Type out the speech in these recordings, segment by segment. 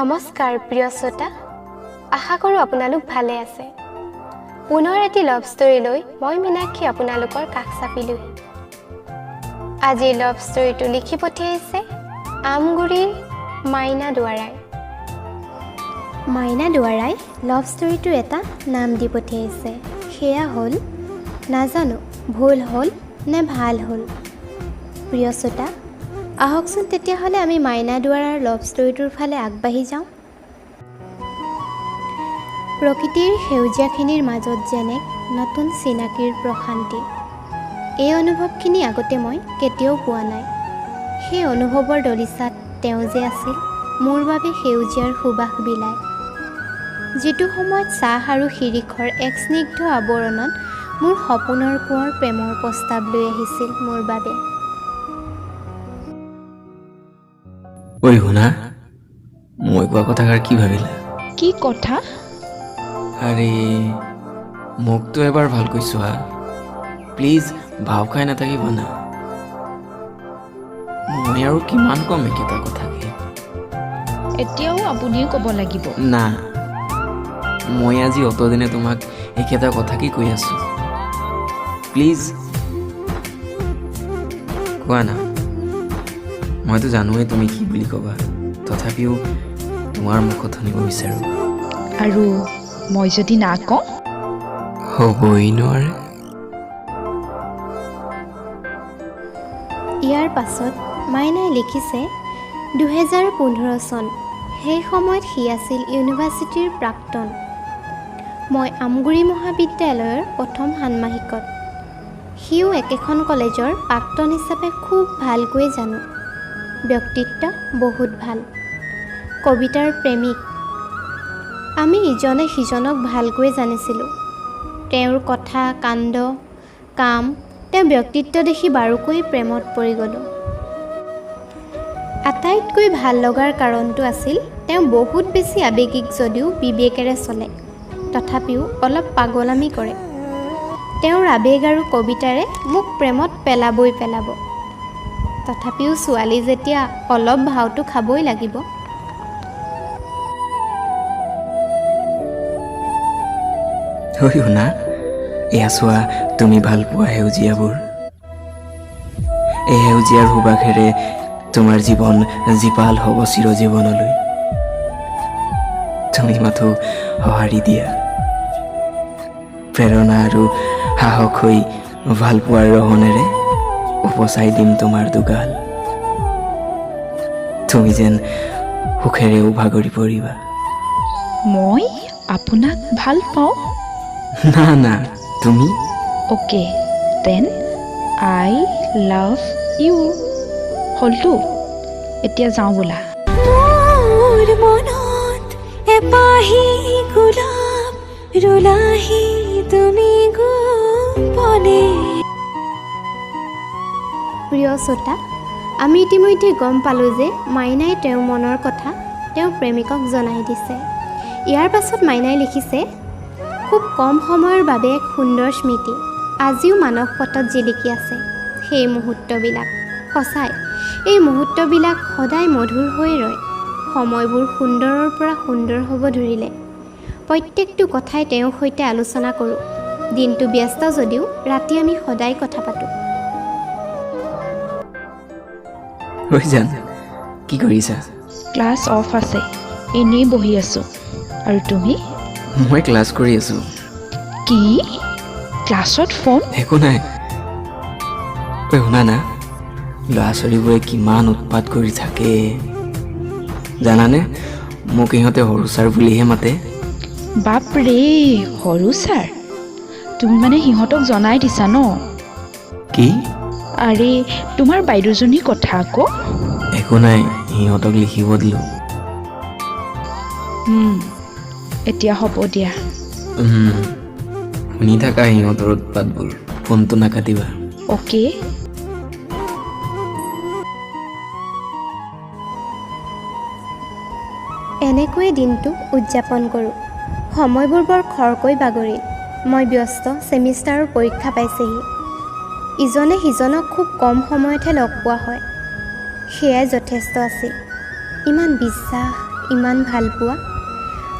নমস্কাৰ প্ৰিয় শ্ৰোতা, আশা কৰোঁ আপোনালোক ভালে আছে। পুনৰ এটি লভ ষ্টৰী লৈ মই মীনাক্ষী আপোনালোকৰ কাষ চাপিলোহি। আজিৰ লভ ষ্টৰীটো লিখি পঠিয়াইছে আমগুৰিৰ মাইনা দুৱাৰাই। মাইনা দুৱাৰাই লভ ষ্টৰীটোৰ এটা নাম দি পঠিয়াইছে, সেয়া হ'ল নাজানো ভুল হ'ল নে ভাল হ'ল। প্ৰিয় শ্ৰোতা, আহকচোন তেতিয়াহ'লে আমি মাইনা দুৱাৰাৰ লভ ষ্টৰীটোৰ ফালে আগবাঢ়ি যাওঁ। প্ৰকৃতিৰ সেউজীয়াখিনিৰ মাজত যেনে নতুন চিনাকিৰ প্ৰশান্তি, এই অনুভৱখিনি আগতে মই কেতিয়াও পোৱা নাই। সেই অনুভৱৰ দলিচাত তেওঁ যে আছিল মোৰ বাবে সেউজীয়াৰ সুবাস বিলাই, যিটো সময়ত চাহ আৰু শিৰিখৰ এক স্নিগ্ধ আৱৰণত মোৰ সপোনৰ কোঁৱৰ প্ৰেমৰ প্ৰস্তাৱ লৈ আহিছিল মোৰ বাবে। ঐ শুনা, মই কোৱা কথাষাৰ কি ভাবিলা? কি কথা? আৰে মোকতো এবাৰ ভালকৈ চোৱা, প্লিজ ভাও খাই নাথাকিবা না। মই আৰু কিমান কম একেটা কথাকে। এতিয়াও আপুনিয়ে ক'ব লাগিব। না, মই আজি অতদিনে তোমাক একেটা কথাকে কৈ আছো, প্লিজ কোৱা না। মইতো জানোৱেই তুমি কি বুলি ক'বা, তথাপিও তোমাৰ মুখত শুনিব বিচাৰোঁ। আৰু মই যদি না কওঁ? হ'বই নোৱাৰে। ইয়াৰ পাছত মাইনাই লিখিছে 2015 চন। সেই সময়ত সি আছিল ইউনিভাৰ্চিটিৰ প্ৰাক্তন। মই আমগুৰি মহাবিদ্যালয়ৰ প্ৰথম ষান্মাসিকত। সিও একেখন কলেজৰ প্ৰাক্তন হিচাপে খুব ভালকৈ জানো। ব্যক্তিত্ব বহুত ভাল, কবিতাৰ প্ৰেমিক। আমি ইজনে সিজনক ভালকৈ জানিছিলোঁ। তেওঁৰ কথা কাণ্ড কাম, তেওঁ ব্যক্তিত্ব দেখি বাৰুকৈ প্ৰেমত পৰি গ'লোঁ। আটাইতকৈ ভাল লগাৰ কাৰণটো আছিল তেওঁ বহুত বেছি আৱেগিক যদিও বিবেকেৰে চলে, তথাপিও অলপ পাগলামি কৰে। তেওঁৰ আৱেগ আৰু কবিতাৰে মোক প্ৰেমত পেলাবই পেলাব। তথাপিও ছোৱালী যেতিয়া অলপ ভাওটো খাবই লাগিব। ঐ শুনা, এয়া চোৱা তুমি ভাল পোৱা সেউজীয়াবোৰ। এই সেউজীয়াৰ সুবাসেৰে তোমাৰ জীৱন জীপাল হ'ব চিৰজীৱনলৈ। তুমি মাথো সঁহাৰি দিয়া, প্ৰেৰণা আৰু সাহস হৈ ভাল পোৱাৰ ৰহনেৰে উপচাই দিম তোমাৰ দুগাল। তুমি যেন সুখেৰে উভাগৰি পৰিবা। মই আপোনাক ভাল পাওঁ? না না, তুমি? Okay then I love you. হ'লতো, এতিয়া যাওঁ বোলা। মোৰ মনত এপাহি গোলাপ ৰুলাহি তুমি গোপনে। প্ৰিয় শ্ৰোতা, আমি ইতিমধ্যে গম পালোঁ যে মাইনাই তেওঁৰ মনৰ কথা তেওঁৰ প্ৰেমিকক জনাই দিছে। ইয়াৰ পাছত মাইনাই লিখিছে, খুব কম সময়ৰ বাবে এক সুন্দৰ স্মৃতি আজিও মানস পটত জিলিকি আছে। সেই মুহূৰ্তবিলাক সঁচাই, এই মুহূৰ্তবিলাক সদায় মধুৰ হৈ ৰয়। সময়বোৰ সুন্দৰৰ পৰা সুন্দৰ হ'ব ধৰিলে। প্ৰত্যেকটো কথাই তেওঁৰ সৈতে আলোচনা কৰোঁ। দিনটো ব্যস্ত যদিও ৰাতি আমি সদায় কথা পাতোঁ। ঐ জান, কি কৰিছা? ক্লাছ অফ আছে, এনেই বহি আছোঁ। আৰু তুমি? মই ক্লাছ কৰি আছোঁ। কি? ক্লাছত ফোন? একো নাই। ঐ শুনা না, ল'ৰা ছোৱালীবোৰে কিমান উৎপাত কৰি থাকে জানানে? মোক ইহঁতে সৰু ছাৰ বুলিহে মাতে। বাপৰে, সৰু ছাৰ? তুমি মানে সিহঁতক জনাই দিছা ন? কি? আৰে তোমাৰ বাইদেউজনীৰ কথা আকৌ। একো নাই, সিহঁতক লিখিব দিলোঁ। এতিয়া হ'ব দিয়া। শুনি থাকা সিহঁতৰ উৎপাতবোৰ, ফোনটো নাকাটিবা। অ'কে। এনেকৈয়ে দিনটো উদযাপন কৰোঁ। সময়বোৰ বৰ খৰকৈ বাগৰিল। মই ব্যস্ত, ছেমিষ্টাৰৰ পৰীক্ষা পাইছেহি। ইজনে সিজনক খুব কম সময়তহে লগ পোৱা হয়, সেয়াই যথেষ্ট আছিল। ইমান বিশ্বাস, ইমান ভাল পোৱা।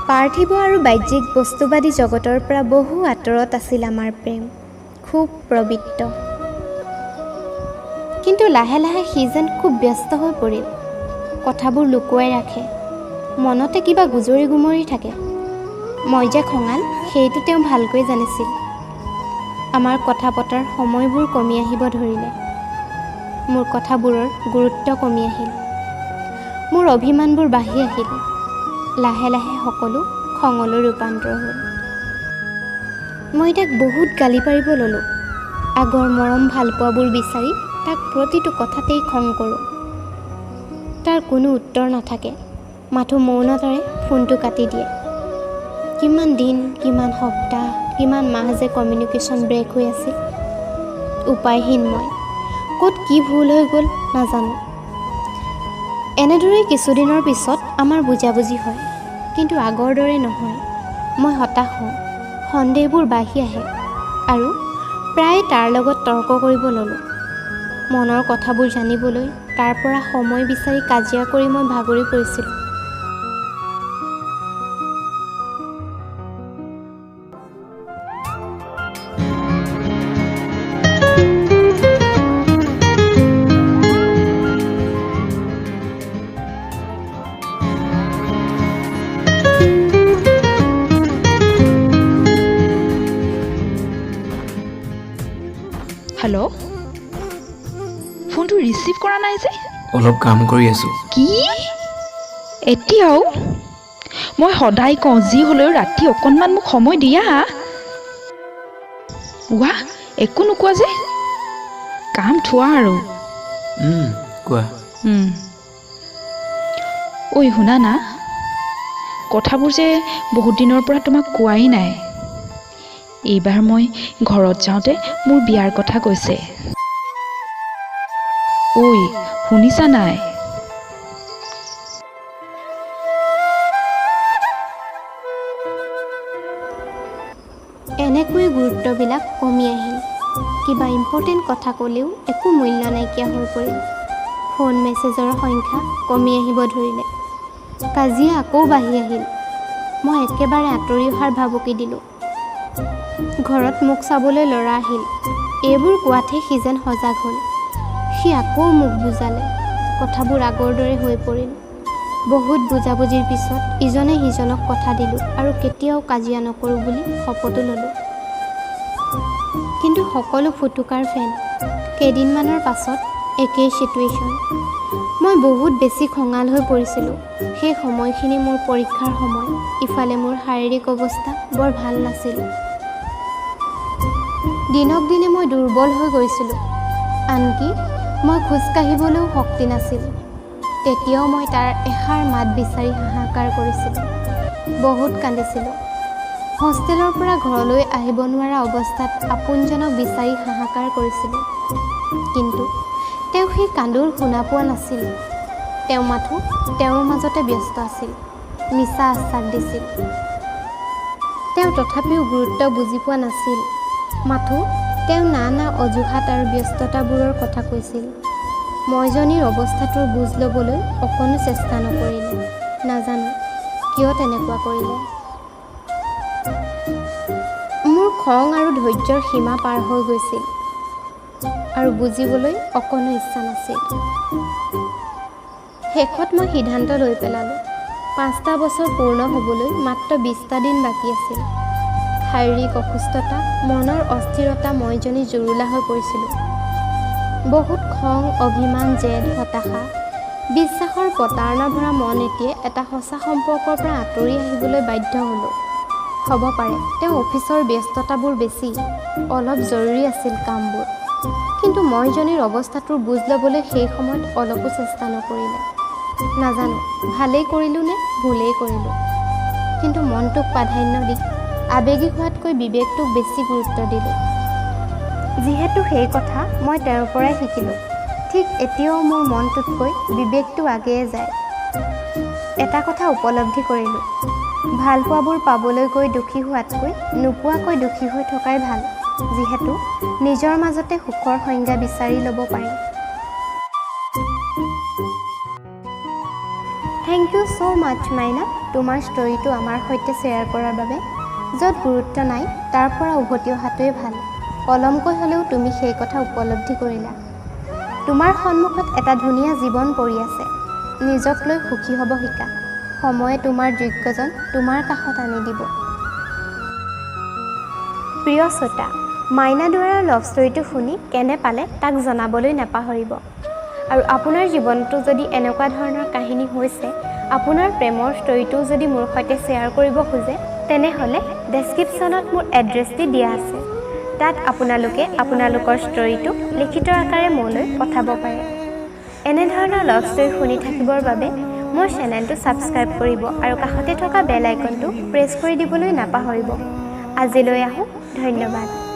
পাৰ্থিৱ আৰু বাহ্যিক বস্তুবাদী জগতৰ পৰা বহু আঁতৰত আছিল আমাৰ প্ৰেম, খুব পবিত্ৰ। কিন্তু লাহে লাহে সি যেন খুব ব্যস্ত হৈ পৰিল, কথাবোৰ লুকুৱাই ৰাখে, মনতে কিবা গুজৰি গুমৰি থাকে। মই যে খঙাল সেইটো তেওঁ ভালকৈ জানিছিল। আমাৰ কথা পতাৰ সময়বোৰ কমি আহিব ধৰিলে, মোৰ কথাবোৰৰ গুৰুত্ব কমি আহিল, মোৰ অভিমানবোৰ বাঢ়ি আহিল। লাহে লাহে সকলো খঙলৈ ৰূপান্তৰ হ'ল। মই তাক বহুত গালি পাৰিব ল'লোঁ। আগৰ মৰম ভালপোৱাবোৰ বিচাৰি তাক প্ৰতিটো কথাতেই খং কৰোঁ। তাৰ কোনো উত্তৰ নাথাকে, মাথো মৌনতাৰে ফোনটো কাটি দিয়ে। কিমান দিন, কিমান সপ্তাহ, কিমান মাহ যে কমিউনিকেশ্যন ব্ৰেক হৈ আছিল। উপায়হীন মই, ক'ত কি ভুল হৈ গ'ল নাজানো। এনেদৰেই কিছুদিনৰ পিছত আমাৰ বুজাবুজি হয়, কিন্তু আগৰ দৰে নহয়। মই হতাশ হওঁ, সন্দেহবোৰ বাঢ়ি আহে আৰু প্ৰায় তাৰ লগত তৰ্ক কৰিব ল'লোঁ। মনৰ কথাবোৰ জানিবলৈ তাৰ পৰা সময় বিচাৰি কাজিয়া কৰি মই ভাগৰি পৰিছিলোঁ। হেল্ল', ফোনটো ৰিচিভ কৰা নাই যে? অলপ কাম কৰি আছোঁ। কি এতিয়াও? মই সদায় কওঁ যি হ'লেও ৰাতি অকণমান মোক সময় দিয়া। ৱাহ, একো নোকোৱা যে? কাম থোৱা আৰু। কোৱা। ঐ শুনা না, কথাবোৰ যে বহুত দিনৰ পৰা তোমাক কোৱাই নাই। এইবাৰ মই ঘৰত যাওঁতে মোৰ বিয়াৰ কথা কৈছে। ঐ শুনিছা নাই? এনেকৈ গুৰুত্ববিলাক কমি আহিল। কিবা ইম্পৰ্টেণ্ট কথা ক'লেও একো মূল্য নাইকিয়া হৈ পৰিল। ফোন মেছেজৰ সংখ্যা কমি আহিব ধৰিলে। কাজিয়া আকৌ বাঢ়ি আহিল। মই একেবাৰে আঁতৰি অহাৰ ভাবুকি দিলোঁ। ঘৰত মোক চাবলৈ ল'ৰা আহিল। এইবোৰ কোৱাতহে সি যেন সজাগ হ'ল। সি আকৌ মোক বুজালে। কথাবোৰ আগৰ দৰে হৈ পৰিল। বহুত বুজাবুজিৰ পিছত ইজনে সিজনক কথা দিলোঁ আৰু কেতিয়াও কাজিয়া নকৰোঁ বুলি শপতো ল'লোঁ। কিন্তু সকলো ফুটুকাৰ ফেন। কেইদিনমানৰ পাছত একেই চিটুৱেশ্যন। মই বহুত বেছি খঙাল হৈ পৰিছিলোঁ। সেই সময়খিনি মোৰ পৰীক্ষাৰ সময়। ইফালে মোৰ শাৰীৰিক অৱস্থা বৰ ভাল নাছিল। দিনক দিনে মই দুৰ্বল হৈ গৈছিলোঁ। আনকি মই খোজকাঢ়িবলৈও শক্তি নাছিল। তেতিয়াও মই তাৰ এষাৰ মাত বিচাৰি হাহাকাৰ কৰিছিলোঁ। বহুত কান্দিছিলোঁ। হোষ্টেলৰ পৰা ঘৰলৈ আহিব নোৱাৰা অৱস্থাত আপোনজনক বিচাৰি হাহাকাৰ কৰিছিলোঁ। কিন্তু তেওঁ সেই কান্দোৰ শুনা পোৱা নাছিল। তেওঁ মাথো তেওঁৰ মাজতে ব্যস্ত আছিল, মিছা আশ্বাস দিছিল। তেওঁ তথাপিও গুৰুত্ব বুজি পোৱা নাছিল। মাথো তেওঁ নানা অজুহাত আৰু ব্যস্ততাবোৰৰ কথা কৈছিল। মইজনীৰ অৱস্থাটোৰ বুজ ল'বলৈ অকণো চেষ্টা নকৰিলে। নাজানো কিয় তেনেকুৱা কৰিলে। মোৰ খং আৰু ধৈৰ্যৰ সীমা পাৰ হৈ গৈছিল আৰু বুজিবলৈ অকণো ইচ্ছা নাছিল। শেষত মই সিদ্ধান্ত লৈ পেলালোঁ। 5টা বছৰ পূৰ্ণ হ'বলৈ মাত্ৰ 20টা দিন বাকী আছিল। শাৰীৰিক অসুস্থতা, মনৰ অস্থিৰতা মইজনী জুৰুলা হৈ পৰিছিলোঁ। বহুত খং, অভিমান, জেদ, হতাশা, বিশ্বাসৰ প্ৰতাৰণা ভৰা মন এটিয়ে এটা সঁচা সম্পৰ্কৰ পৰা আঁতৰি আহিবলৈ বাধ্য হ'লোঁ। হ'ব পাৰে তেওঁ অফিচৰ ব্যস্ততাবোৰ বেছি, অলপ জৰুৰী আছিল কামবোৰ। কিন্তু মইজনীৰ অৱস্থাটোৰ বুজ ল'বলৈ সেই সময়ত অলপো চেষ্টা নকৰিলে। নাজানো ভালেই কৰিলোঁ নে ভুলেই কৰিলোঁ। কিন্তু মনটোক প্ৰাধান্য দি আৱেগিক হোৱাতকৈ বিবেকটোক বেছি গুৰুত্ব দিলোঁ। যিহেতু সেই কথা মই তেওঁৰ পৰাই শিকিলোঁ। ঠিক এতিয়াও মোৰ মনটোতকৈ বিবেকটো আগেয়ে যায়। এটা কথা উপলব্ধি কৰিলোঁ, ভালপোৱাবোৰ পাবলৈ গৈ দুখী হোৱাতকৈ নোপোৱাকৈ দুখী হৈ থকাই ভাল। যিহেতু নিজৰ মাজতে সুখৰ সংজ্ঞা বিচাৰি ল'ব পাৰি। থেংক ইউ ছ' মাছ মাইনা তোমাৰ ষ্টৰিটো আমাৰ সৈতে শ্বেয়াৰ কৰাৰ বাবে। য'ত গুৰুত্ব নাই তাৰ পৰা উভতি অহাটোৱে ভাল। পলমকৈ হ'লেও তুমি সেই কথা উপলব্ধি কৰিলা। তোমাৰ সন্মুখত এটা ধুনীয়া জীৱন পৰি আছে। নিজক লৈ সুখী হ'ব শিকা। সময়ে তোমাৰ যোগ্যজন তোমাৰ কাষত আনি দিব। প্ৰিয় শ্ৰোতা, মাইনা দুৱাৰৰ লাভ ষ্টৰিটো শুনি কেনে পালে তাক জনাবলৈ নাপাহৰিব। আৰু আপোনাৰ জীৱনতো যদি এনেকুৱা ধৰণৰ কাহিনী হৈছে, আপোনাৰ প্ৰেমৰ ষ্টৰিটোও যদি মোৰ সৈতে শ্বেয়াৰ কৰিব খোজে, তেনেহ'লে ডেছক্ৰিপশ্যনত মোৰ এড্ৰেছটি দিয়া আছে। তাত আপোনালোকে আপোনালোকৰ ষ্টৰিটো লিখিত আকাৰে মোলৈ পঠাব পাৰে। এনেধৰণৰ লাভ ষ্টৰি শুনি থাকিবৰ বাবে মোৰ চেনেলটো ছাবস্ক্ৰাইব কৰিব আৰু কাষতে থকা বেল আইকনটো প্ৰেছ কৰি দিবলৈ নাপাহৰিব। আজিলৈ আহোঁ, ধন্যবাদ।